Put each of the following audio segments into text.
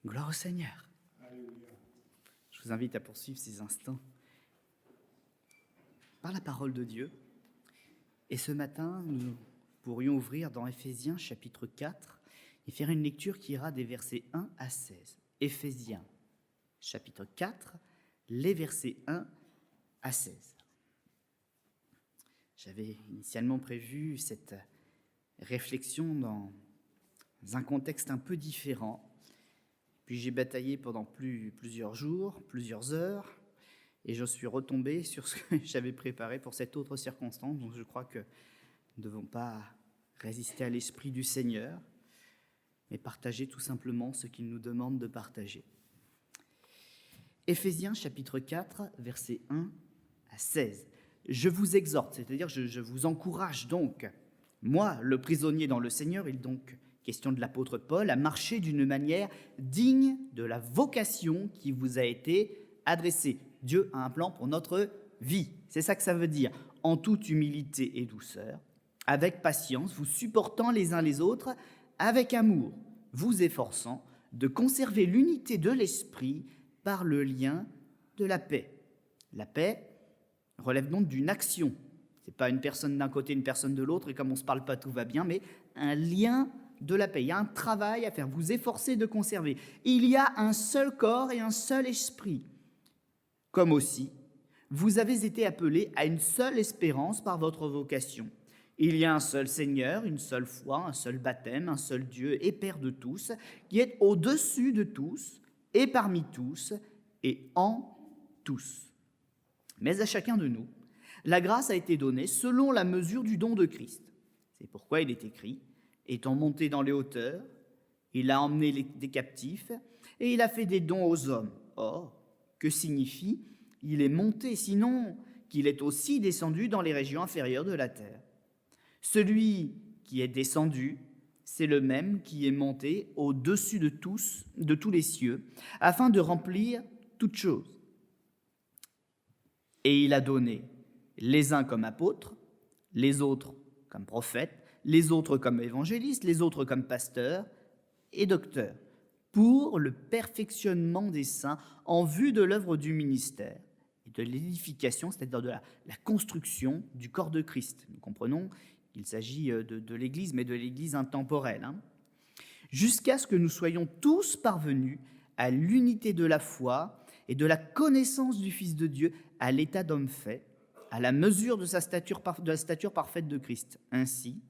Gloire au Seigneur. Je vous invite à poursuivre ces instants par la parole de Dieu. Et ce matin, nous pourrions ouvrir dans Éphésiens chapitre 4 et faire une lecture qui ira des versets 1 à 16. Éphésiens chapitre 4, les versets 1 à 16. J'avais initialement prévu cette réflexion dans un contexte un peu différent. Puis j'ai bataillé pendant plusieurs jours, plusieurs heures, et je suis retombé sur ce que j'avais préparé pour cette autre circonstance. Donc je crois que nous ne devons pas résister à l'Esprit du Seigneur, mais partager tout simplement ce qu'il nous demande de partager. Éphésiens chapitre 4, versets 1 à 16. Je vous exhorte, c'est-à-dire je vous encourage donc, moi, le prisonnier dans le Seigneur, il est donc question de l'apôtre Paul, à marcher d'une manière digne de la vocation qui vous a été adressée. Dieu a un plan pour notre vie, c'est ça que ça veut dire. En toute humilité et douceur, avec patience, vous supportant les uns les autres, avec amour, vous efforçant de conserver l'unité de l'esprit par le lien de la paix. La paix relève donc d'une action. Ce n'est pas une personne d'un côté, une personne de l'autre, et comme on ne se parle pas, tout va bien, mais un lien de la paix. Il y a un travail à faire, vous efforcez de conserver. Il y a un seul corps et un seul esprit. Comme aussi, vous avez été appelés à une seule espérance par votre vocation. Il y a un seul Seigneur, une seule foi, un seul baptême, un seul Dieu et Père de tous, qui est au-dessus de tous et parmi tous et en tous. Mais à chacun de nous, la grâce a été donnée selon la mesure du don de Christ. C'est pourquoi il est écrit, étant monté dans les hauteurs, il a emmené des captifs et il a fait des dons aux hommes. Or, que signifie « il est monté » sinon qu'il est aussi descendu dans les régions inférieures de la terre. Celui qui est descendu, c'est le même qui est monté au-dessus de tous les cieux, afin de remplir toutes choses. Et il a donné les uns comme apôtres, les autres comme prophètes, les autres comme évangélistes, les autres comme pasteurs et docteurs, pour le perfectionnement des saints en vue de l'œuvre du ministère et de l'édification, c'est-à-dire de la construction du corps de Christ. Nous comprenons qu'il s'agit de l'Église, mais de l'Église intemporelle, jusqu'à ce que nous soyons tous parvenus à l'unité de la foi et de la connaissance du Fils de Dieu, à l'état d'homme fait, à la mesure de la stature parfaite de Christ. Ainsi,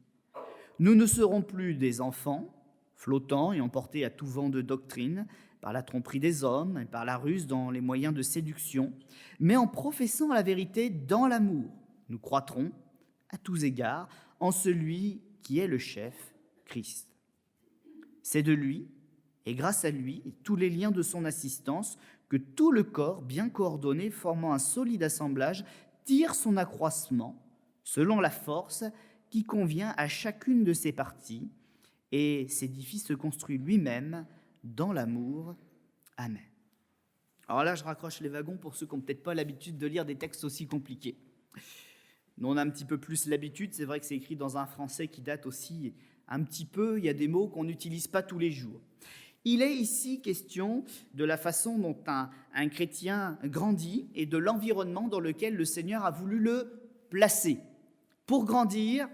nous ne serons plus des enfants, flottants et emportés à tout vent de doctrine, par la tromperie des hommes et par la ruse dans les moyens de séduction, mais en professant la vérité dans l'amour, nous croîtrons à tous égards en celui qui est le chef, Christ. C'est de lui, et grâce à lui, et tous les liens de son assistance, que tout le corps, bien coordonné, formant un solide assemblage, tire son accroissement selon la force qui convient à chacune de ses parties, et s'édifie, se construit lui-même dans l'amour. Amen. Alors là, je raccroche les wagons pour ceux qui n'ont peut-être pas l'habitude de lire des textes aussi compliqués. Nous, on a un petit peu plus l'habitude, c'est vrai que c'est écrit dans un français qui date aussi un petit peu, il y a des mots qu'on n'utilise pas tous les jours. Il est ici question de la façon dont un chrétien grandit et de l'environnement dans lequel le Seigneur a voulu le placer. Pour grandir,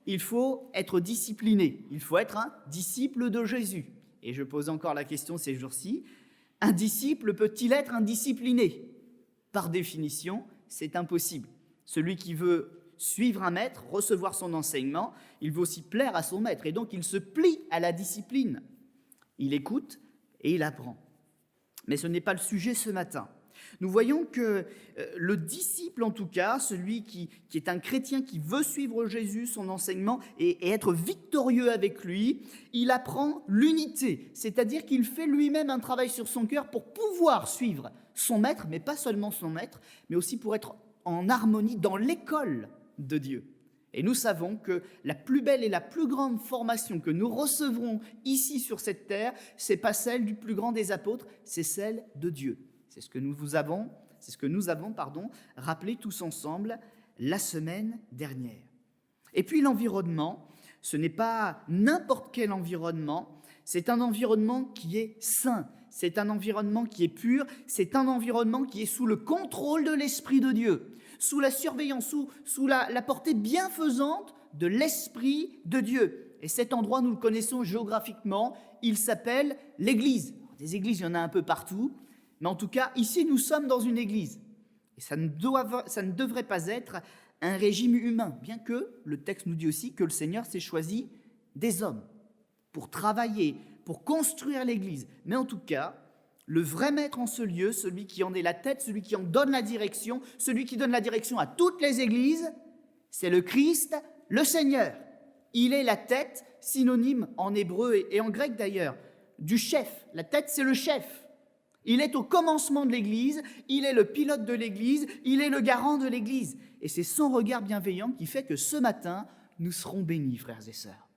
il faut être discipliné, il faut être un disciple de Jésus. Et je pose encore la question ces jours-ci, un disciple peut-il être indiscipliné ? Par définition, c'est impossible. Celui qui veut suivre un maître, recevoir son enseignement, il veut aussi plaire à son maître, et donc il se plie à la discipline. Il écoute et il apprend. Mais ce n'est pas le sujet ce matin. Nous voyons que le disciple, en tout cas, celui qui est un chrétien qui veut suivre Jésus, son enseignement, et être victorieux avec lui, il apprend l'unité, c'est-à-dire qu'il fait lui-même un travail sur son cœur pour pouvoir suivre son maître, mais pas seulement son maître, mais aussi pour être en harmonie dans l'école de Dieu. Et nous savons que la plus belle et la plus grande formation que nous recevrons ici sur cette terre, c'est pas celle du plus grand des apôtres, c'est celle de Dieu. C'est ce que nous avons rappelé tous ensemble la semaine dernière. Et puis l'environnement, ce n'est pas n'importe quel environnement, c'est un environnement qui est sain, c'est un environnement qui est pur, c'est un environnement qui est sous le contrôle de l'Esprit de Dieu, sous la surveillance, sous la portée bienfaisante de l'Esprit de Dieu. Et cet endroit, nous le connaissons géographiquement, il s'appelle l'Église. Des églises, il y en a un peu partout, mais en tout cas, ici, nous sommes dans une église. Et ça ne devrait pas être un régime humain, bien que le texte nous dit aussi que le Seigneur s'est choisi des hommes pour travailler, pour construire l'église. Mais en tout cas, le vrai maître en ce lieu, celui qui en est la tête, celui qui en donne la direction, celui qui donne la direction à toutes les églises, c'est le Christ, le Seigneur. Il est la tête, synonyme en hébreu et en grec d'ailleurs, du chef. La tête, c'est le chef. Il est au commencement de l'Église, il est le pilote de l'Église, il est le garant de l'Église. Et c'est son regard bienveillant qui fait que ce matin, nous serons bénis, frères et sœurs.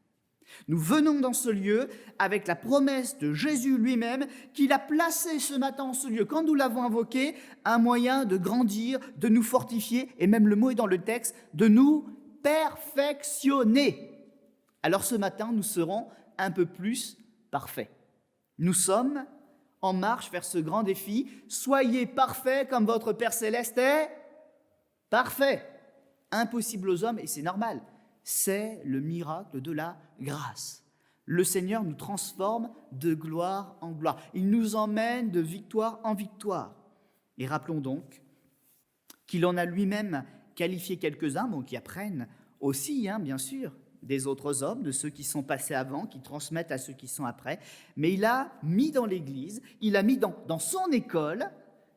Nous venons dans ce lieu avec la promesse de Jésus lui-même qu'il a placé ce matin en ce lieu, quand nous l'avons invoqué, un moyen de grandir, de nous fortifier, et même le mot est dans le texte, de nous perfectionner. Alors ce matin, nous serons un peu plus parfaits. Nous sommes en marche vers ce grand défi. Soyez parfaits comme votre Père Céleste est parfait. Impossible aux hommes, et c'est normal. C'est le miracle de la grâce. Le Seigneur nous transforme de gloire en gloire. Il nous emmène de victoire en victoire. Et rappelons donc qu'il en a lui-même qualifié quelques-uns, qui apprennent aussi, bien sûr, des autres hommes, de ceux qui sont passés avant, qui transmettent à ceux qui sont après. Mais il a mis dans l'Église, il a mis dans son école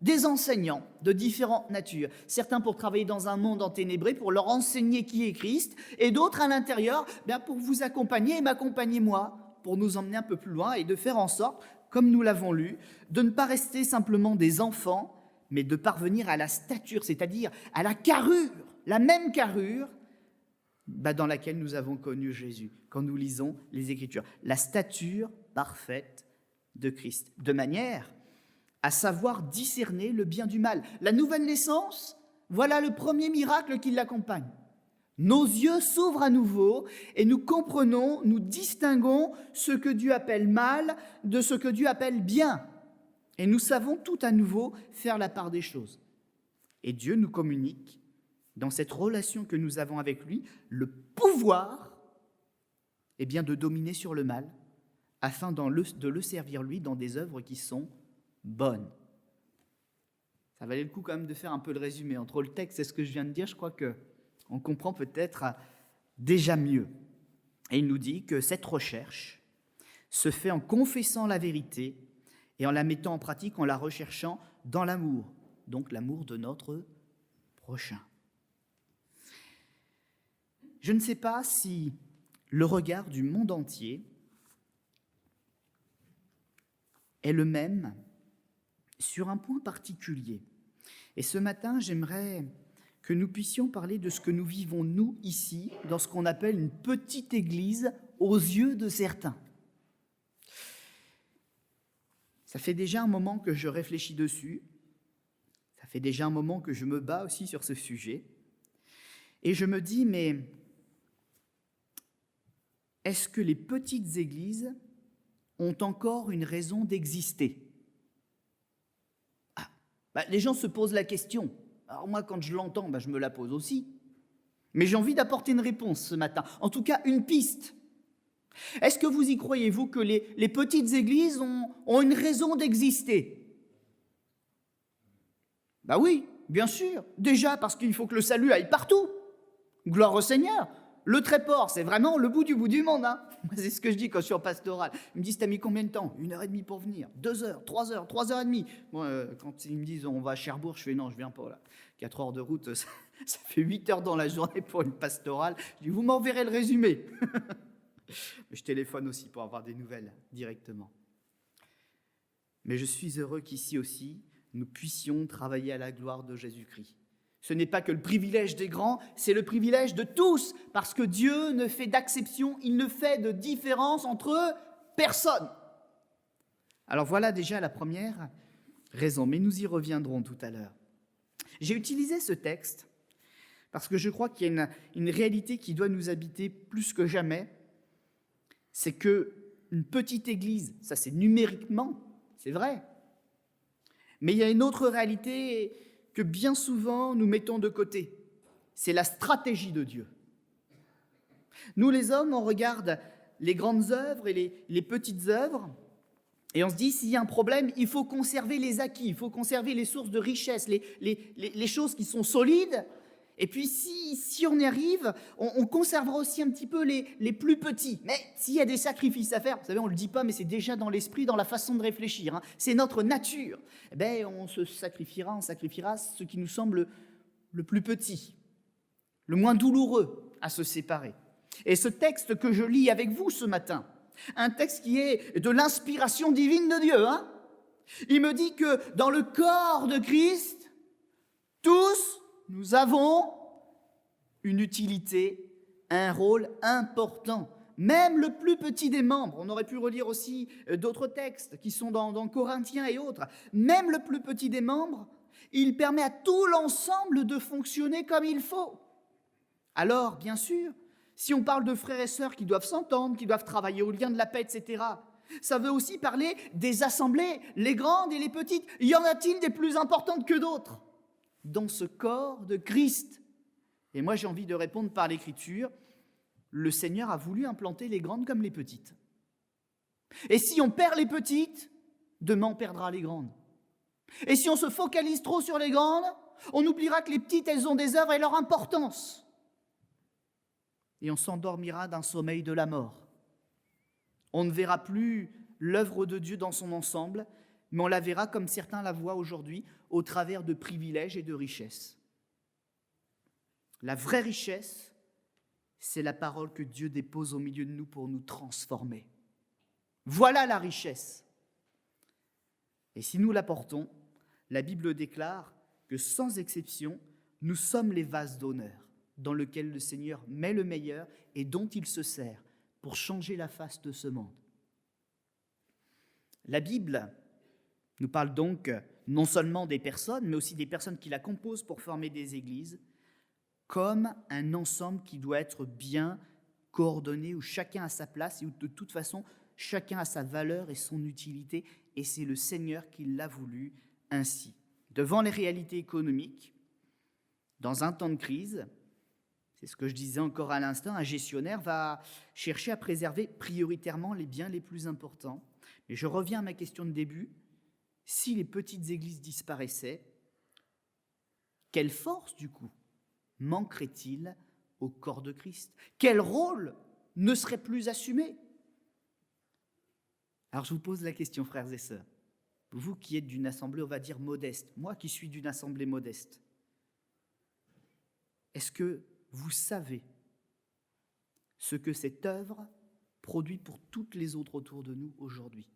des enseignants de différentes natures. Certains pour travailler dans un monde enténébré, pour leur enseigner qui est Christ, et d'autres à l'intérieur pour vous accompagner et m'accompagner moi, pour nous emmener un peu plus loin et de faire en sorte, comme nous l'avons lu, de ne pas rester simplement des enfants, mais de parvenir à la stature, c'est-à-dire à la carrure, la même carrure dans laquelle nous avons connu Jésus, quand nous lisons les Écritures. La stature parfaite de Christ, de manière à savoir discerner le bien du mal. La nouvelle naissance, voilà le premier miracle qui l'accompagne. Nos yeux s'ouvrent à nouveau et nous comprenons, nous distinguons ce que Dieu appelle mal de ce que Dieu appelle bien. Et nous savons tout à nouveau faire la part des choses. Et Dieu nous communique, dans cette relation que nous avons avec lui, le pouvoir de dominer sur le mal, afin de le servir lui dans des œuvres qui sont bonnes. Ça valait le coup quand même de faire un peu le résumé. Entre le texte et ce que je viens de dire, je crois qu'on comprend peut-être déjà mieux. Et il nous dit que cette recherche se fait en confessant la vérité et en la mettant en pratique, en la recherchant dans l'amour, donc l'amour de notre prochain. Je ne sais pas si le regard du monde entier est le même sur un point particulier. Et ce matin, j'aimerais que nous puissions parler de ce que nous vivons, nous, ici, dans ce qu'on appelle une petite église aux yeux de certains. Ça fait déjà un moment que je réfléchis dessus, ça fait déjà un moment que je me bats aussi sur ce sujet, et je me dis, mais est-ce que les petites églises ont encore une raison d'exister ? Les gens se posent la question. Alors moi, quand je l'entends, je me la pose aussi. Mais j'ai envie d'apporter une réponse ce matin, en tout cas une piste. Est-ce que vous y croyez, vous, que les petites églises ont une raison d'exister ? Oui, bien sûr. Déjà parce qu'il faut que le salut aille partout. Gloire au Seigneur. Le Tréport, c'est vraiment le bout du monde. C'est ce que je dis quand je suis en pastoral. Ils me disent, t'as mis combien de temps ? 1h30 pour venir, 2 heures, 3 heures, 3h30. Moi, quand ils me disent, on va à Cherbourg, je fais, non, je viens pas là. 4 heures de route, ça fait 8 heures dans la journée pour une pastorale. Je dis, vous m'enverrez le résumé. Je téléphone aussi pour avoir des nouvelles directement. Mais je suis heureux qu'ici aussi, nous puissions travailler à la gloire de Jésus-Christ. Ce n'est pas que le privilège des grands, c'est le privilège de tous, parce que Dieu ne fait d'acception, il ne fait de différence entre personne. Alors voilà déjà la première raison, mais nous y reviendrons tout à l'heure. J'ai utilisé ce texte parce que je crois qu'il y a une réalité qui doit nous habiter plus que jamais, c'est qu'une petite église, ça c'est numériquement, c'est vrai. Mais il y a une autre réalité que bien souvent nous mettons de côté. C'est la stratégie de Dieu. Nous, les hommes, on regarde les grandes œuvres et les petites œuvres, et on se dit, s'il y a un problème, il faut conserver les acquis, il faut conserver les sources de richesse, les choses qui sont solides. Et puis, si on y arrive, on conservera aussi un petit peu les plus petits. Mais s'il y a des sacrifices à faire, vous savez, on ne le dit pas, mais c'est déjà dans l'esprit, dans la façon de réfléchir. Hein. C'est notre nature. Eh bien, on sacrifiera ce qui nous semble le plus petit, le moins douloureux à se séparer. Et ce texte que je lis avec vous ce matin, un texte qui est de l'inspiration divine de Dieu, hein, il me dit que dans le corps de Christ, tous, nous avons une utilité, un rôle important. Même le plus petit des membres, on aurait pu relire aussi d'autres textes qui sont dans Corinthiens et autres, même le plus petit des membres, il permet à tout l'ensemble de fonctionner comme il faut. Alors, bien sûr, si on parle de frères et sœurs qui doivent s'entendre, qui doivent travailler au lien de la paix, etc., ça veut aussi parler des assemblées, les grandes et les petites. Y en a-t-il des plus importantes que d'autres dans ce corps de Christ? Et moi, j'ai envie de répondre par l'Écriture, le Seigneur a voulu implanter les grandes comme les petites. Et si on perd les petites, demain on perdra les grandes. Et si on se focalise trop sur les grandes, on oubliera que les petites, elles ont des œuvres et leur importance. Et on s'endormira d'un sommeil de la mort. On ne verra plus l'œuvre de Dieu dans son ensemble, mais on la verra comme certains la voient aujourd'hui, au travers de privilèges et de richesses. La vraie richesse, c'est la parole que Dieu dépose au milieu de nous pour nous transformer. Voilà la richesse. Et si nous la portons, la Bible déclare que sans exception, nous sommes les vases d'honneur dans lesquels le Seigneur met le meilleur et dont il se sert pour changer la face de ce monde. La Bible nous parle donc non seulement des personnes, mais aussi des personnes qui la composent pour former des églises, comme un ensemble qui doit être bien coordonné, où chacun a sa place et où de toute façon, chacun a sa valeur et son utilité, et c'est le Seigneur qui l'a voulu ainsi. Devant les réalités économiques, dans un temps de crise, c'est ce que je disais encore à l'instant, un gestionnaire va chercher à préserver prioritairement les biens les plus importants. Et je reviens à ma question de début, si les petites églises disparaissaient, quelle force du coup manquerait-il au corps de Christ? Quel rôle ne serait plus assumé? Alors je vous pose la question, frères et sœurs, vous qui êtes d'une assemblée, on va dire modeste, moi qui suis d'une assemblée modeste, est-ce que vous savez ce que cette œuvre produit pour toutes les autres autour de nous aujourd'hui?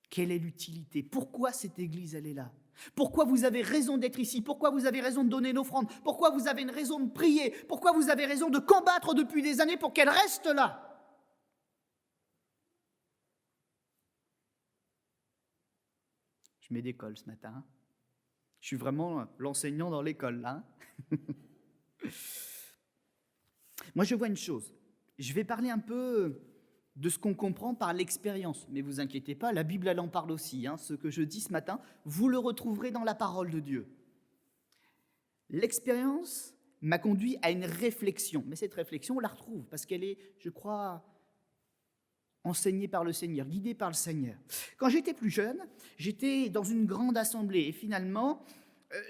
Quelle est l'utilité? Pourquoi cette église, elle est là? Pourquoi vous avez raison d'être ici? Pourquoi vous avez raison de donner une offrande? Pourquoi vous avez une raison de prier? Pourquoi vous avez raison de combattre depuis des années pour qu'elle reste là? Je mets d'école ce matin. Hein. Je suis vraiment l'enseignant dans l'école, là. Moi, je vois une chose. Je vais parler un peu de ce qu'on comprend par l'expérience. Mais vous inquiétez pas, la Bible, elle en parle aussi. Hein. Ce que je dis ce matin, vous le retrouverez dans la parole de Dieu. L'expérience m'a conduit à une réflexion. Mais cette réflexion, on la retrouve parce qu'elle est, je crois, enseignée par le Seigneur, guidée par le Seigneur. Quand j'étais plus jeune, j'étais dans une grande assemblée et finalement,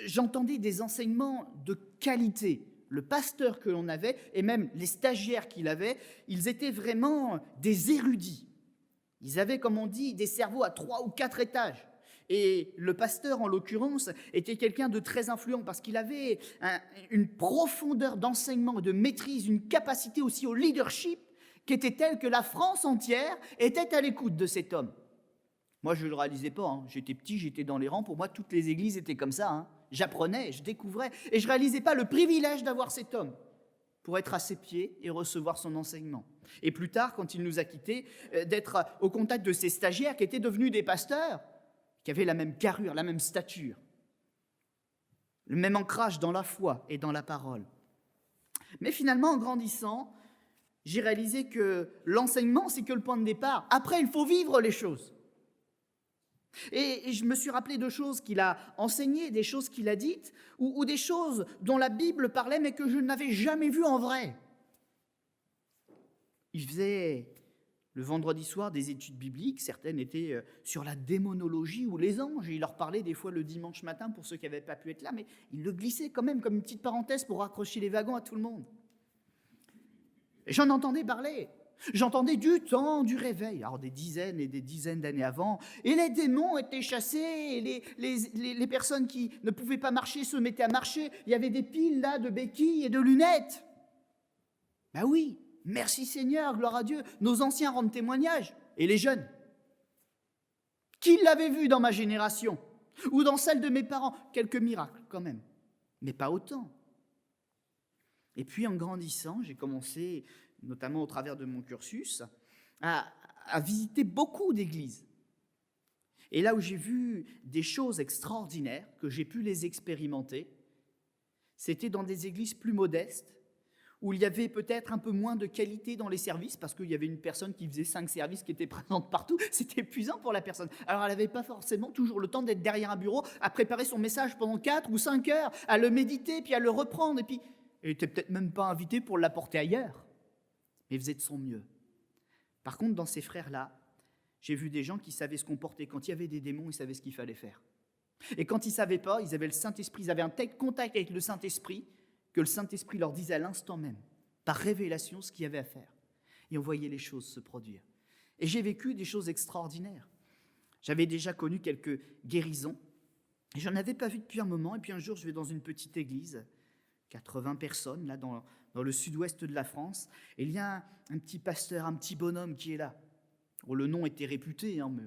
j'entendais des enseignements de qualité. Le pasteur que l'on avait, et même les stagiaires qu'il avait, ils étaient vraiment des érudits. Ils avaient, comme on dit, des cerveaux à 3 ou 4 étages. Et le pasteur, en l'occurrence, était quelqu'un de très influent parce qu'il avait une profondeur d'enseignement, de maîtrise, une capacité aussi au leadership qui était telle que la France entière était à l'écoute de cet homme. Moi, je ne le réalisais pas. Hein. J'étais petit, j'étais dans les rangs. Pour moi, toutes les églises étaient comme ça. Hein. J'apprenais, je découvrais. Et je ne réalisais pas le privilège d'avoir cet homme pour être à ses pieds et recevoir son enseignement. Et plus tard, quand il nous a quittés, d'être au contact de ces stagiaires qui étaient devenus des pasteurs, qui avaient la même carrure, la même stature, le même ancrage dans la foi et dans la parole. Mais finalement, en grandissant, j'ai réalisé que l'enseignement, c'est que le point de départ. Après, il faut vivre les choses. Et je me suis rappelé de choses qu'il a enseignées, des choses qu'il a dites, ou des choses dont la Bible parlait, mais que je n'avais jamais vues en vrai. Il faisait le vendredi soir des études bibliques, certaines étaient sur la démonologie ou les anges, et il leur parlait des fois le dimanche matin pour ceux qui n'avaient pas pu être là, mais il le glissait quand même comme une petite parenthèse pour raccrocher les wagons à tout le monde. Et j'en entendais parler. J'entendais du temps du réveil, alors des dizaines et des dizaines d'années avant, et les démons étaient chassés, et les personnes qui ne pouvaient pas marcher se mettaient à marcher. Il y avait des piles là de béquilles et de lunettes. Ben oui, merci Seigneur, gloire à Dieu, nos anciens rendent témoignage, et les jeunes. Qui l'avait vu dans ma génération, ou dans celle de mes parents? Quelques miracles quand même, mais pas autant. Et puis en grandissant, j'ai commencé, notamment au travers de mon cursus, à visiter beaucoup d'églises. Et là où j'ai vu des choses extraordinaires, que j'ai pu les expérimenter, c'était dans des églises plus modestes, où il y avait peut-être un peu moins de qualité dans les services, parce qu'il y avait une personne qui faisait 5 services qui étaient présente partout, c'était épuisant pour la personne. Alors elle n'avait pas forcément toujours le temps d'être derrière un bureau, à préparer son message pendant 4 ou 5 heures, à le méditer, puis à le reprendre, et puis elle n'était peut-être même pas invitée pour l'apporter ailleurs, mais faisait de son mieux. Par contre, dans ces frères-là, j'ai vu des gens qui savaient se comporter. Quand il y avait des démons, ils savaient ce qu'il fallait faire. Et quand ils ne savaient pas, ils avaient le Saint-Esprit, ils avaient un tel contact avec le Saint-Esprit que le Saint-Esprit leur disait à l'instant même, par révélation, ce qu'il y avait à faire. Et on voyait les choses se produire. Et j'ai vécu des choses extraordinaires. J'avais déjà connu quelques guérisons, et je n'en avais pas vu depuis un moment. Et puis un jour, je vais dans une petite église, 80 personnes, là, dans le sud-ouest de la France, et il y a un petit pasteur, un petit bonhomme qui est là. Bon, le nom était réputé, mais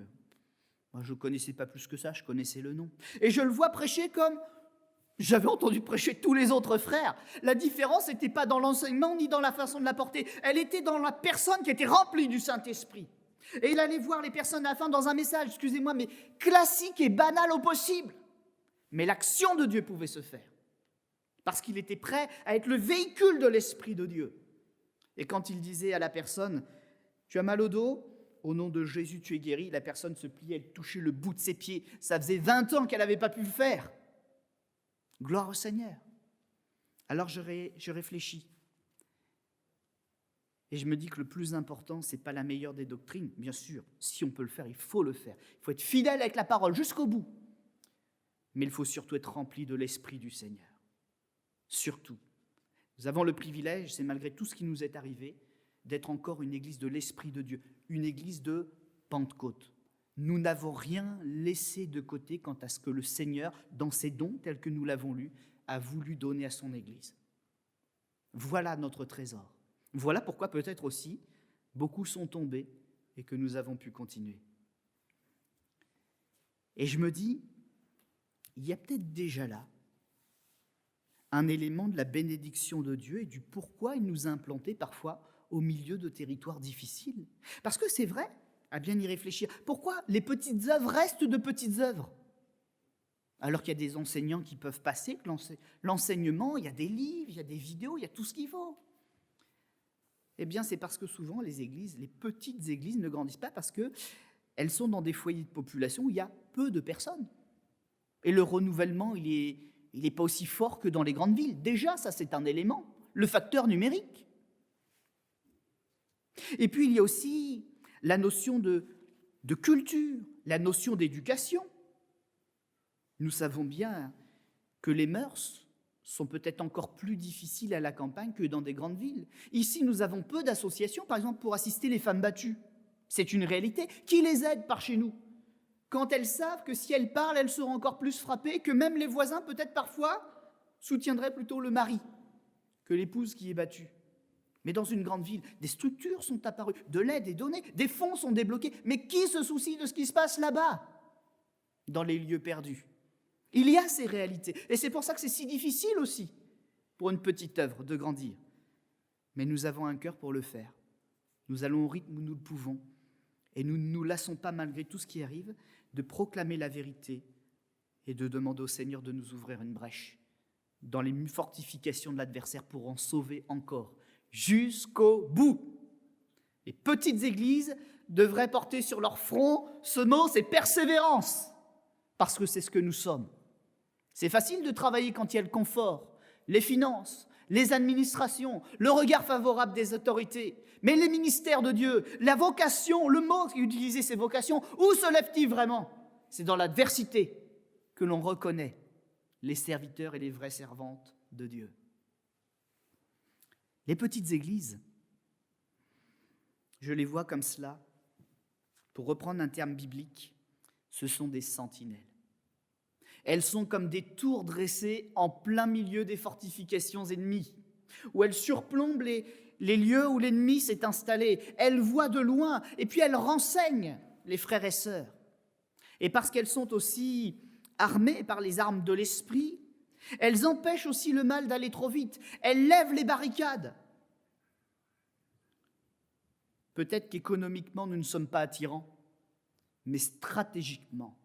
moi, je ne connaissais pas plus que ça, je connaissais le nom. Et je le vois prêcher comme j'avais entendu prêcher tous les autres frères. La différence n'était pas dans l'enseignement ni dans la façon de l'apporter. Elle était dans la personne qui était remplie du Saint-Esprit. Et il allait voir les personnes à la fin dans un message, excusez-moi, mais classique et banal au possible. Mais l'action de Dieu pouvait se faire. Parce qu'il était prêt à être le véhicule de l'Esprit de Dieu. Et quand il disait à la personne, tu as mal au dos, au nom de Jésus tu es guéri, la personne se pliait, elle touchait le bout de ses pieds. Ça faisait 20 ans qu'elle n'avait pas pu le faire. Gloire au Seigneur. Alors je réfléchis. Et je me dis que le plus important, ce n'est pas la meilleure des doctrines. Bien sûr, si on peut le faire, il faut le faire. Il faut être fidèle avec la parole jusqu'au bout. Mais il faut surtout être rempli de l'Esprit du Seigneur. Surtout. Nous avons le privilège, c'est malgré tout ce qui nous est arrivé, d'être encore une église de l'Esprit de Dieu, une église de Pentecôte. Nous n'avons rien laissé de côté quant à ce que le Seigneur, dans ses dons tels que nous l'avons lu, a voulu donner à son église. Voilà notre trésor. Voilà pourquoi peut-être aussi beaucoup sont tombés et que nous avons pu continuer. Et je me dis, il y a peut-être déjà là un élément de la bénédiction de Dieu et du pourquoi il nous a implantés parfois au milieu de territoires difficiles. Parce que c'est vrai, à bien y réfléchir, pourquoi les petites œuvres restent de petites œuvres? Alors qu'il y a des enseignants qui peuvent passer, que l'enseignement, il y a des livres, il y a des vidéos, il y a tout ce qu'il faut. Eh bien, c'est parce que souvent les églises, les petites églises ne grandissent pas parce qu'elles sont dans des foyers de population où il y a peu de personnes. Et le renouvellement, il n'est pas aussi fort que dans les grandes villes. Déjà, ça c'est un élément, le facteur numérique. Et puis il y a aussi la notion de culture, la notion d'éducation. Nous savons bien que les mœurs sont peut-être encore plus difficiles à la campagne que dans des grandes villes. Ici, nous avons peu d'associations, par exemple, pour assister les femmes battues. C'est une réalité. Qui les aide par chez nous? Quand elles savent que si elles parlent, elles seront encore plus frappées, que même les voisins, peut-être parfois, soutiendraient plutôt le mari que l'épouse qui est battue. Mais dans une grande ville, des structures sont apparues, de l'aide est donnée, des fonds sont débloqués. Mais qui se soucie de ce qui se passe là-bas, dans les lieux perdus? Il y a ces réalités. Et c'est pour ça que c'est si difficile aussi, pour une petite œuvre, de grandir. Mais nous avons un cœur pour le faire. Nous allons au rythme où nous le pouvons. Et nous ne nous lassons pas, malgré tout ce qui arrive, de proclamer la vérité et de demander au Seigneur de nous ouvrir une brèche dans les fortifications de l'adversaire pour en sauver encore jusqu'au bout. Les petites églises devraient porter sur leur front ce mot, c'est persévérance, parce que c'est ce que nous sommes. C'est facile de travailler quand il y a le confort, les finances, les administrations, le regard favorable des autorités. Mais les ministères de Dieu, la vocation, le mot utilisé, c'est vocation, où se lève-t-il vraiment? C'est dans l'adversité que l'on reconnaît les serviteurs et les vraies servantes de Dieu. Les petites églises, je les vois comme cela. Pour reprendre un terme biblique, ce sont des sentinelles. Elles sont comme des tours dressées en plein milieu des fortifications ennemies, où elles surplombent les lieux où l'ennemi s'est installé. Elles voient de loin et puis elles renseignent les frères et sœurs. Et parce qu'elles sont aussi armées par les armes de l'esprit, elles empêchent aussi le mal d'aller trop vite. Elles lèvent les barricades. Peut-être qu'économiquement, nous ne sommes pas attirants, mais stratégiquement,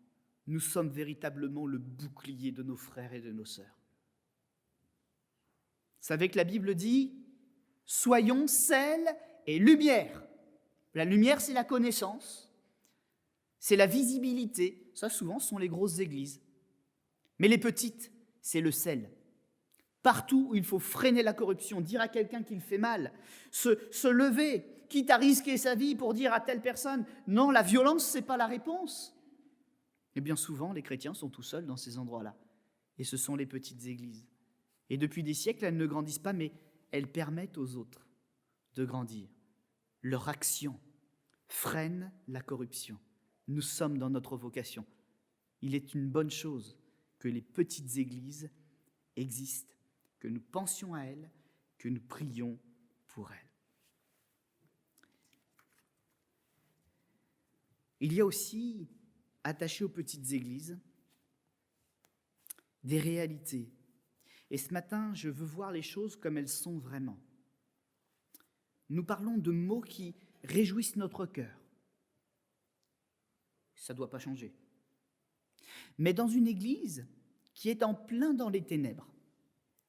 nous sommes véritablement le bouclier de nos frères et de nos sœurs. Vous savez que la Bible dit « Soyons sel et lumière ». La lumière, c'est la connaissance, c'est la visibilité. Ça, souvent, ce sont les grosses églises. Mais les petites, c'est le sel. Partout où il faut freiner la corruption, dire à quelqu'un qu'il fait mal, se lever, quitte à risquer sa vie pour dire à telle personne « Non, la violence, ce n'est pas la réponse ». Et bien souvent, les chrétiens sont tout seuls dans ces endroits-là. Et ce sont les petites églises. Et depuis des siècles, elles ne grandissent pas, mais elles permettent aux autres de grandir. Leur action freine la corruption. Nous sommes dans notre vocation. Il est une bonne chose que les petites églises existent, que nous pensions à elles, que nous prions pour elles. Il y a aussi, attaché aux petites églises, des réalités. Et ce matin, je veux voir les choses comme elles sont vraiment. Nous parlons de mots qui réjouissent notre cœur. Ça ne doit pas changer. Mais dans une église qui est en plein dans les ténèbres,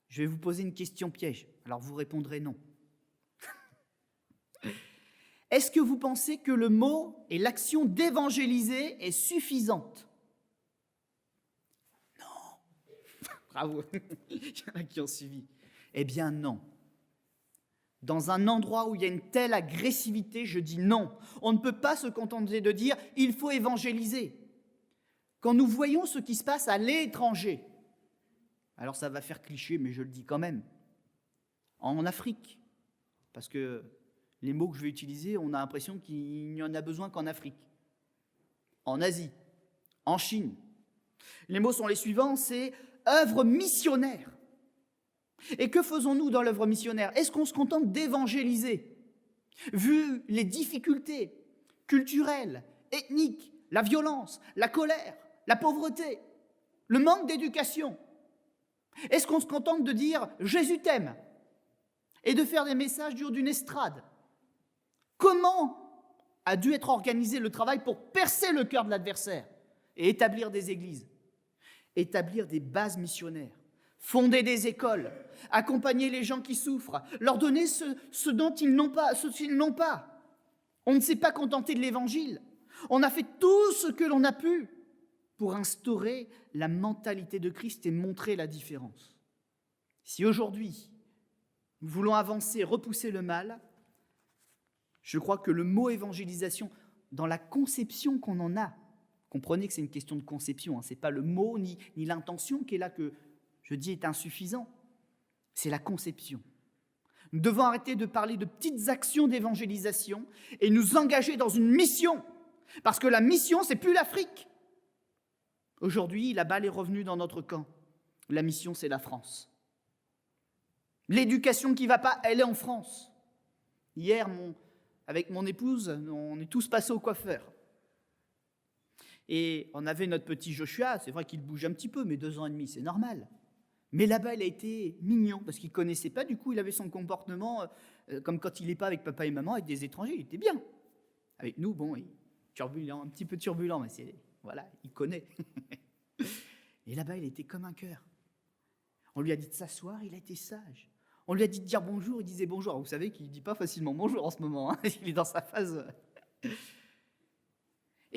je vais vous poser une question piège. Alors vous répondrez non. Est-ce que vous pensez que le mot et l'action d'évangéliser est suffisante? Non. Bravo. Il y en a qui ont suivi. Eh bien non. Dans un endroit où il y a une telle agressivité, je dis non. On ne peut pas se contenter de dire « il faut évangéliser ». Quand nous voyons ce qui se passe à l'étranger, alors ça va faire cliché, mais je le dis quand même, en Afrique, parce que les mots que je vais utiliser, on a l'impression qu'il n'y en a besoin qu'en Afrique, en Asie, en Chine. Les mots sont les suivants, c'est « œuvre missionnaire ». Et que faisons-nous dans l'œuvre missionnaire? Est-ce qu'on se contente d'évangéliser? Vu les difficultés culturelles, ethniques, la violence, la colère, la pauvreté, le manque d'éducation, est-ce qu'on se contente de dire « Jésus t'aime » et de faire des messages du haut d'une estrade? Comment a dû être organisé le travail pour percer le cœur de l'adversaire et établir des églises, établir des bases missionnaires, fonder des écoles, accompagner les gens qui souffrent, leur donner ce dont ils n'ont pas, ce qu'ils n'ont pas. On ne s'est pas contenté de l'évangile. On a fait tout ce que l'on a pu pour instaurer la mentalité de Christ et montrer la différence. Si aujourd'hui, nous voulons avancer, repousser le mal, je crois que le mot évangélisation, dans la conception qu'on en a, comprenez que c'est une question de conception, ce n'est pas le mot ni l'intention qui est là que je dis est insuffisant, c'est la conception. Nous devons arrêter de parler de petites actions d'évangélisation et nous engager dans une mission, parce que la mission, c'est plus l'Afrique. Aujourd'hui, la balle est revenue dans notre camp. La mission, c'est la France. L'éducation qui ne va pas, elle est en France. Hier, avec mon épouse, on est tous passés au coiffeur. Et on avait notre petit Joshua, c'est vrai qu'il bouge un petit peu, mais 2 ans et demi, c'est normal. Mais là-bas, il a été mignon, parce qu'il ne connaissait pas, du coup, il avait son comportement, comme quand il n'est pas avec papa et maman, avec des étrangers, il était bien. Avec nous, bon, turbulent, un petit peu turbulent, mais voilà, il connaît. Et là-bas, il était comme un cœur. On lui a dit de s'asseoir, il a été sage. On lui a dit de dire bonjour, il disait bonjour. Vous savez qu'il ne dit pas facilement bonjour en ce moment, hein. Il est dans sa phase.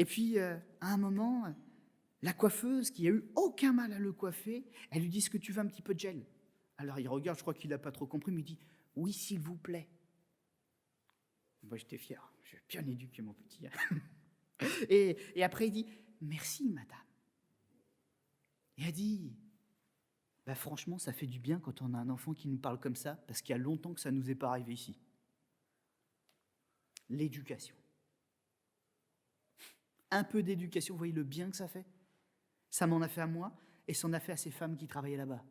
Et puis, à un moment, la coiffeuse, qui a eu aucun mal à le coiffer, elle lui dit, est-ce que tu veux un petit peu de gel? Alors il regarde, je crois qu'il n'a pas trop compris, mais il dit, oui, s'il vous plaît. Moi, j'étais fier, j'ai bien éduqué mon petit. Et après, il dit, merci, madame. Et elle dit, bah, franchement, ça fait du bien quand on a un enfant qui nous parle comme ça, parce qu'il y a longtemps que ça ne nous est pas arrivé ici. L'éducation. Un peu d'éducation, vous voyez le bien que ça fait? Ça m'en a fait à moi, et ça en a fait à ces femmes qui travaillaient là-bas.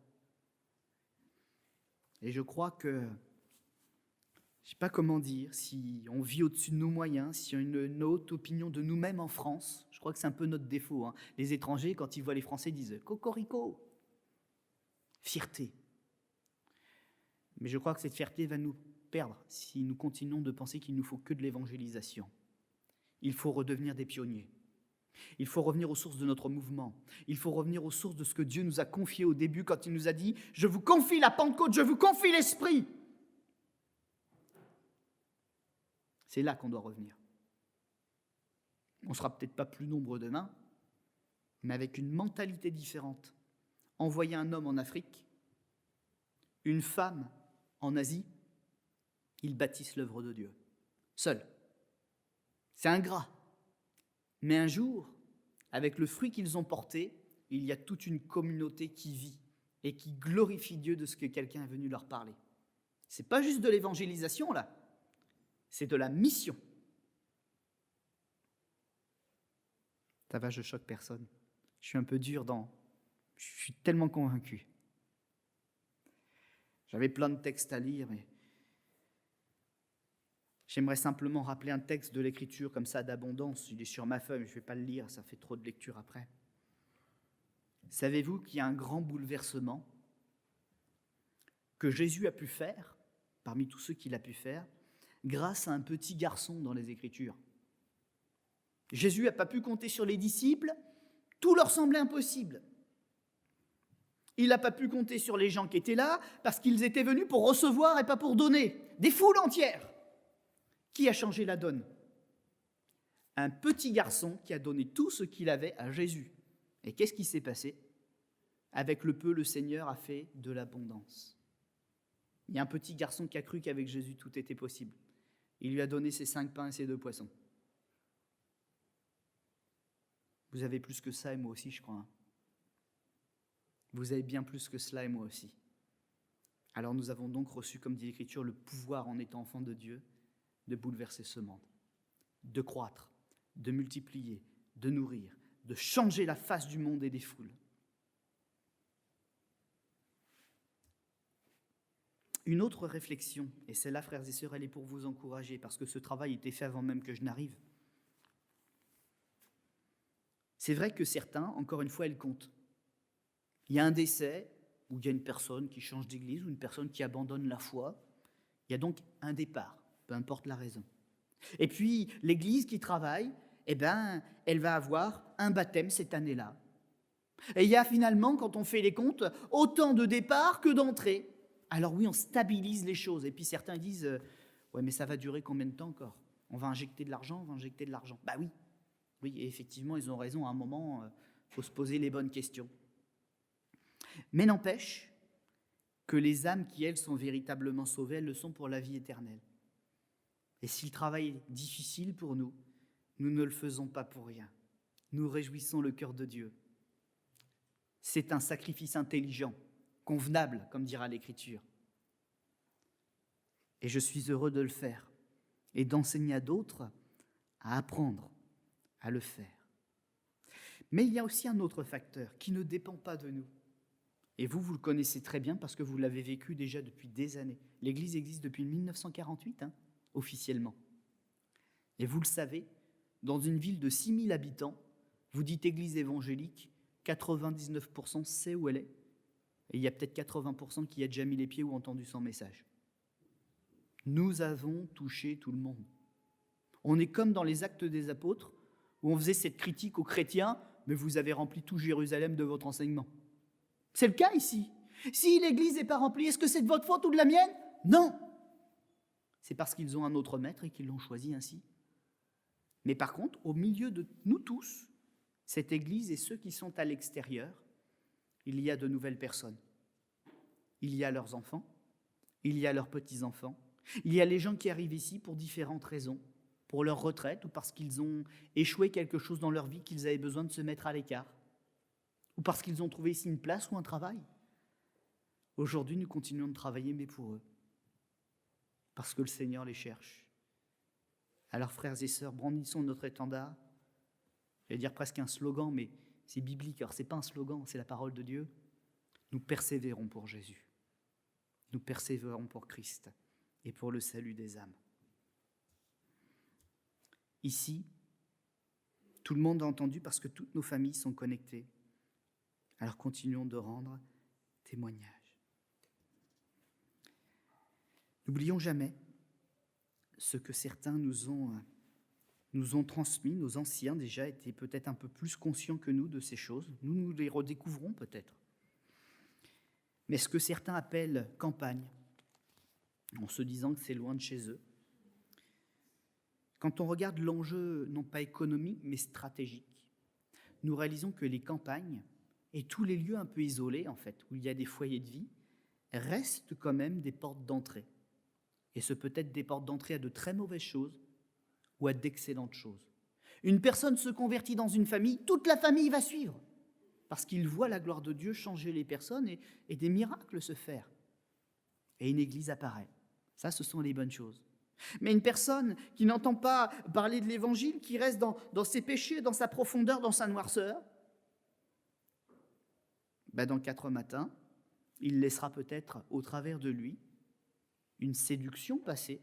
Et je crois que, je ne sais pas comment dire, si on vit au-dessus de nos moyens, si on a une haute opinion de nous-mêmes en France, je crois que c'est un peu notre défaut. Hein. Les étrangers, quand ils voient les Français, disent « cocorico ». Fierté. Mais je crois que cette fierté va nous perdre si nous continuons de penser qu'il ne nous faut que de l'évangélisation. Il faut redevenir des pionniers. Il faut revenir aux sources de notre mouvement. Il faut revenir aux sources de ce que Dieu nous a confié au début quand il nous a dit « Je vous confie la Pentecôte, je vous confie l'Esprit ». C'est là qu'on doit revenir. On ne sera peut-être pas plus nombreux demain, mais avec une mentalité différente. Envoyer un homme en Afrique, une femme en Asie, ils bâtissent l'œuvre de Dieu. Seuls. C'est ingrat. Mais un jour, avec le fruit qu'ils ont porté, il y a toute une communauté qui vit et qui glorifie Dieu de ce que quelqu'un est venu leur parler. Ce n'est pas juste de l'évangélisation, là. C'est de la mission. Ça va, je choque personne. Je suis un peu dur Je suis tellement convaincu. J'avais plein de textes à lire, mais j'aimerais simplement rappeler un texte de l'Écriture comme ça d'abondance. Il est sur ma feuille, mais je ne vais pas le lire, ça fait trop de lecture après. Savez-vous qu'il y a un grand bouleversement que Jésus a pu faire, parmi tous ceux qu'il a pu faire, grâce à un petit garçon dans les Écritures? Jésus n'a pas pu compter sur les disciples, tout leur semblait impossible. Il n'a pas pu compter sur les gens qui étaient là parce qu'ils étaient venus pour recevoir et pas pour donner. Des foules entières. Qui a changé la donne? Un petit garçon qui a donné tout ce qu'il avait à Jésus. Et qu'est-ce qui s'est passé? Avec le peu, le Seigneur a fait de l'abondance. Il y a un petit garçon qui a cru qu'avec Jésus, tout était possible. Il lui a donné ses 5 pains et ses 2 poissons. Vous avez plus que ça et moi aussi, je crois. Vous avez bien plus que cela et moi aussi. Alors nous avons donc reçu, comme dit l'Écriture, le pouvoir, en étant enfants de Dieu, de bouleverser ce monde, de croître, de multiplier, de nourrir, de changer la face du monde et des foules. Une autre réflexion, et celle-là, frères et sœurs, elle est pour vous encourager, parce que ce travail était fait avant même que je n'arrive. C'est vrai que certains, encore une fois, elles comptent. Il y a un décès, ou il y a une personne qui change d'église, ou une personne qui abandonne la foi. Il y a donc un départ, peu importe la raison. Et puis, l'église qui travaille, elle va avoir un baptême cette année-là. Et il y a finalement, quand on fait les comptes, autant de départs que d'entrées. Alors oui, on stabilise les choses. Et puis certains disent, ouais, mais ça va durer combien de temps encore? On va injecter de l'argent, Bah oui. Oui, et effectivement, ils ont raison. À un moment, il faut se poser les bonnes questions. Mais n'empêche que les âmes qui, elles, sont véritablement sauvées, elles le sont pour la vie éternelle. Et si le travail est difficile pour nous, nous ne le faisons pas pour rien. Nous réjouissons le cœur de Dieu. C'est un sacrifice intelligent, convenable, comme dira l'Écriture. Et je suis heureux de le faire et d'enseigner à d'autres à apprendre à le faire. Mais il y a aussi un autre facteur qui ne dépend pas de nous. Et vous le connaissez très bien parce que vous l'avez vécu déjà depuis des années. L'Église existe depuis 1948, officiellement. Et vous le savez, dans une ville de 6000 habitants, vous dites Église évangélique, 99% sait où elle est. Et il y a peut-être 80% qui a déjà mis les pieds ou entendu son message. Nous avons touché tout le monde. On est comme dans les Actes des Apôtres, où on faisait cette critique aux chrétiens, mais vous avez rempli tout Jérusalem de votre enseignement. C'est le cas ici. Si l'église n'est pas remplie, est-ce que c'est de votre faute ou de la mienne? Non. C'est parce qu'ils ont un autre maître et qu'ils l'ont choisi ainsi. Mais par contre, au milieu de nous tous, cette Église et ceux qui sont à l'extérieur, il y a de nouvelles personnes. Il y a leurs enfants, il y a leurs petits-enfants, il y a les gens qui arrivent ici pour différentes raisons, pour leur retraite ou parce qu'ils ont échoué quelque chose dans leur vie qu'ils avaient besoin de se mettre à l'écart, ou parce qu'ils ont trouvé ici une place ou un travail. Aujourd'hui, nous continuons de travailler, mais pour eux, parce que le Seigneur les cherche. Alors, frères et sœurs, brandissons notre étendard. Je vais dire presque un slogan, mais c'est biblique. Alors, ce n'est pas un slogan, c'est la parole de Dieu. Nous persévérons pour Jésus. Nous persévérons pour Christ et pour le salut des âmes. Ici, tout le monde a entendu parce que toutes nos familles sont connectées. Alors, continuons de rendre témoignage. N'oublions jamais ce que certains nous ont transmis, nos anciens déjà étaient peut-être un peu plus conscients que nous de ces choses. Nous les redécouvrons peut-être. Mais ce que certains appellent campagne, en se disant que c'est loin de chez eux, quand on regarde l'enjeu, non pas économique, mais stratégique, nous réalisons que les campagnes et tous les lieux un peu isolés, en fait, où il y a des foyers de vie, restent quand même des portes d'entrée. Et ce peut être des portes d'entrée à de très mauvaises choses ou à d'excellentes choses. Une personne se convertit dans une famille, toute la famille va suivre, parce qu'il voit la gloire de Dieu changer les personnes et des miracles se faire. Et une église apparaît. Ça, ce sont les bonnes choses. Mais une personne qui n'entend pas parler de l'évangile, qui reste dans ses péchés, dans sa profondeur, dans sa noirceur, dans 4 matins, il laissera peut-être au travers de lui une séduction passée,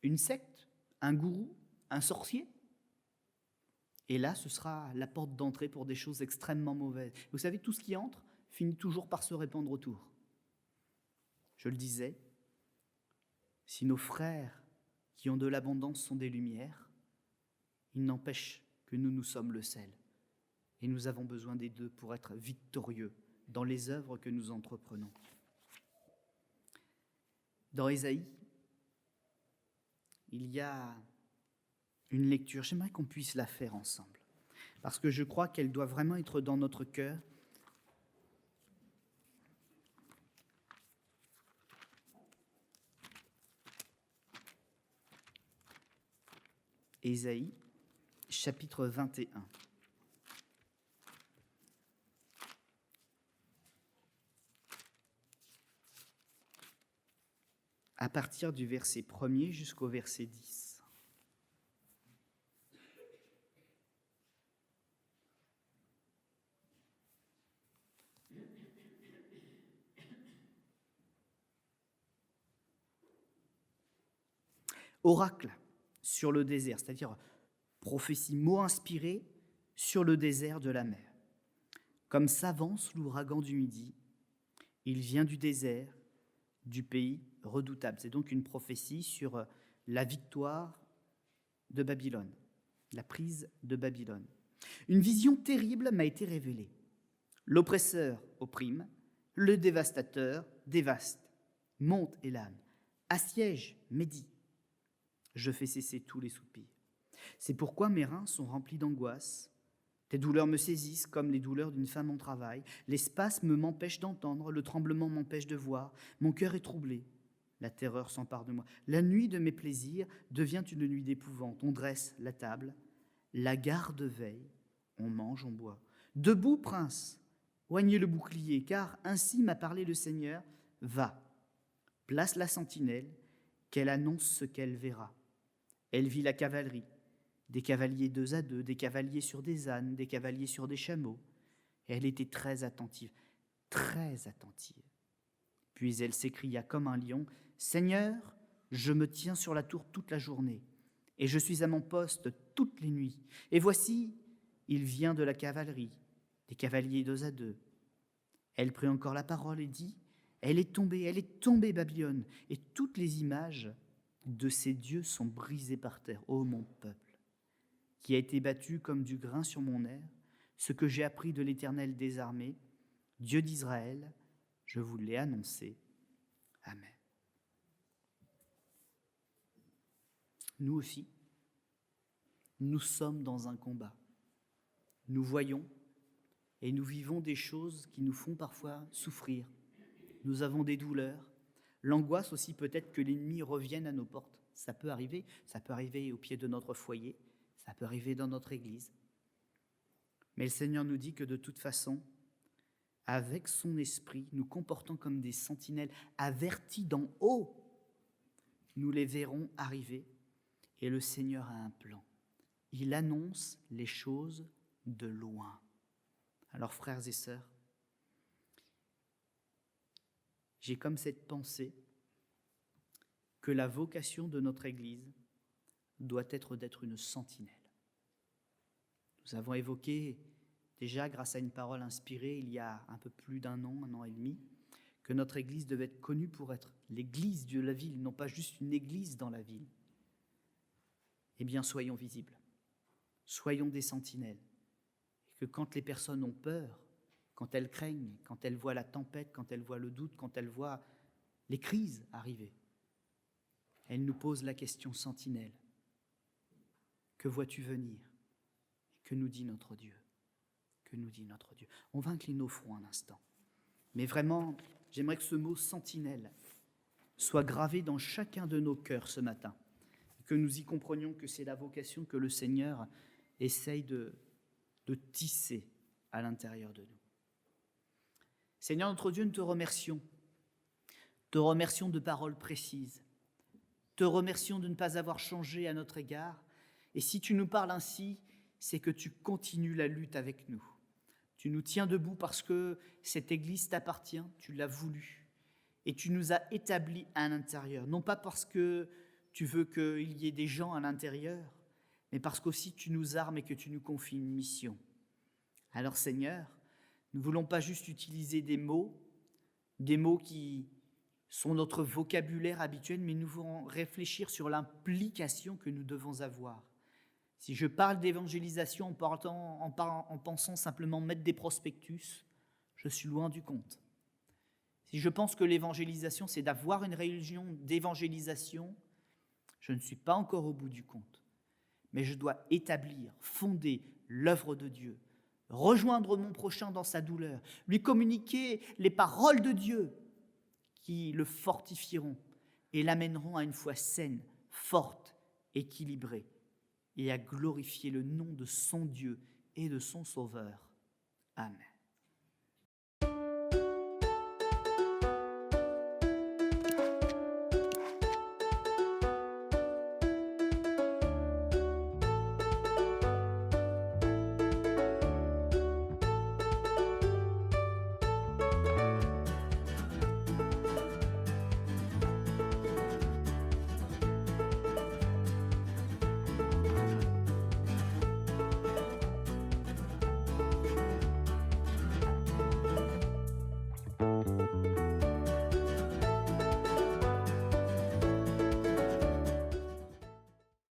une secte, un gourou, un sorcier. Et là, ce sera la porte d'entrée pour des choses extrêmement mauvaises. Vous savez, tout ce qui entre finit toujours par se répandre autour. Je le disais, si nos frères qui ont de l'abondance sont des lumières, il n'empêche que nous sommes le sel. Et nous avons besoin des deux pour être victorieux dans les œuvres que nous entreprenons. Dans Ésaïe, il y a une lecture, j'aimerais qu'on puisse la faire ensemble, parce que je crois qu'elle doit vraiment être dans notre cœur. Ésaïe, chapitre 21. À partir du verset 1er jusqu'au verset 10. Oracle sur le désert, c'est-à-dire prophétie, mot inspiré sur le désert de la mer. Comme s'avance l'ouragan du midi, il vient du désert, du pays redoutable. C'est donc une prophétie sur la victoire de Babylone, la prise de Babylone. Une vision terrible m'a été révélée. L'oppresseur opprime, le dévastateur dévaste, monte Élam, assiège Médie. Je fais cesser tous les soupirs. C'est pourquoi mes reins sont remplis d'angoisse. Tes douleurs me saisissent comme les douleurs d'une femme en travail. Les spasmes m'empêchent d'entendre, le tremblement m'empêche de voir. Mon cœur est troublé, la terreur s'empare de moi. La nuit de mes plaisirs devient une nuit d'épouvante. On dresse la table, la garde veille, on mange, on boit. Debout, prince, oignez le bouclier, car ainsi m'a parlé le Seigneur. Va, place la sentinelle, qu'elle annonce ce qu'elle verra. Elle vit la cavalerie, des cavaliers 2 à 2, des cavaliers sur des ânes, des cavaliers sur des chameaux. Et elle était très attentive, très attentive. Puis elle s'écria comme un lion, « Seigneur, je me tiens sur la tour toute la journée, et je suis à mon poste toutes les nuits. Et voici, il vient de la cavalerie, des cavaliers 2 à 2. » Elle prit encore la parole et dit, « elle est tombée, Babylone, et toutes les images de ses dieux sont brisées par terre. Ô mon peuple, qui a été battu comme du grain sur mon aire, ce que j'ai appris de l'Éternel des armées, Dieu d'Israël, je vous l'ai annoncé. Amen. » Nous aussi, nous sommes dans un combat. Nous voyons et nous vivons des choses qui nous font parfois souffrir. Nous avons des douleurs. L'angoisse aussi peut-être que l'ennemi revienne à nos portes. Ça peut arriver au pied de notre foyer, ça peut arriver dans notre église. Mais le Seigneur nous dit que de toute façon, avec son esprit, nous comportant comme des sentinelles avertis d'en haut, nous les verrons arriver. Et le Seigneur a un plan. Il annonce les choses de loin. Alors frères et sœurs, j'ai comme cette pensée que la vocation de notre Église doit être d'être une sentinelle. Nous avons évoqué déjà, grâce à une parole inspirée il y a un peu plus d'un an et demi, que notre Église devait être connue pour être l'Église de la ville, non pas juste une église dans la ville. Eh bien, soyons visibles, soyons des sentinelles, et que quand les personnes ont peur, quand elles craignent, quand elles voient la tempête, quand elles voient le doute, quand elles voient les crises arriver, elles nous posent la question sentinelle. Que vois-tu venir? Et que nous dit notre Dieu? Que nous dit notre Dieu? On va incliner nos fronts un instant. Mais vraiment, j'aimerais que ce mot sentinelle soit gravé dans chacun de nos cœurs ce matin, et que nous y comprenions que c'est la vocation que le Seigneur essaye de tisser à l'intérieur de nous. Seigneur notre Dieu, nous te remercions de paroles précises, te remercions de ne pas avoir changé à notre égard, et si tu nous parles ainsi, c'est que tu continues la lutte avec nous. Tu nous tiens debout parce que cette Église t'appartient, tu l'as voulu, et tu nous as établis à l'intérieur, non pas parce que tu veux qu'il y ait des gens à l'intérieur, mais parce qu'aussi tu nous armes et que tu nous confies une mission. Alors Seigneur, nous ne voulons pas juste utiliser des mots qui sont notre vocabulaire habituel, mais nous voulons réfléchir sur l'implication que nous devons avoir. Si je parle d'évangélisation en pensant simplement mettre des prospectus, je suis loin du compte. Si je pense que l'évangélisation, c'est d'avoir une religion d'évangélisation, je ne suis pas encore au bout du compte. Mais je dois établir, fonder l'œuvre de Dieu, rejoindre mon prochain dans sa douleur, lui communiquer les paroles de Dieu qui le fortifieront et l'amèneront à une foi saine, forte, équilibrée, et à glorifier le nom de son Dieu et de son Sauveur. Amen.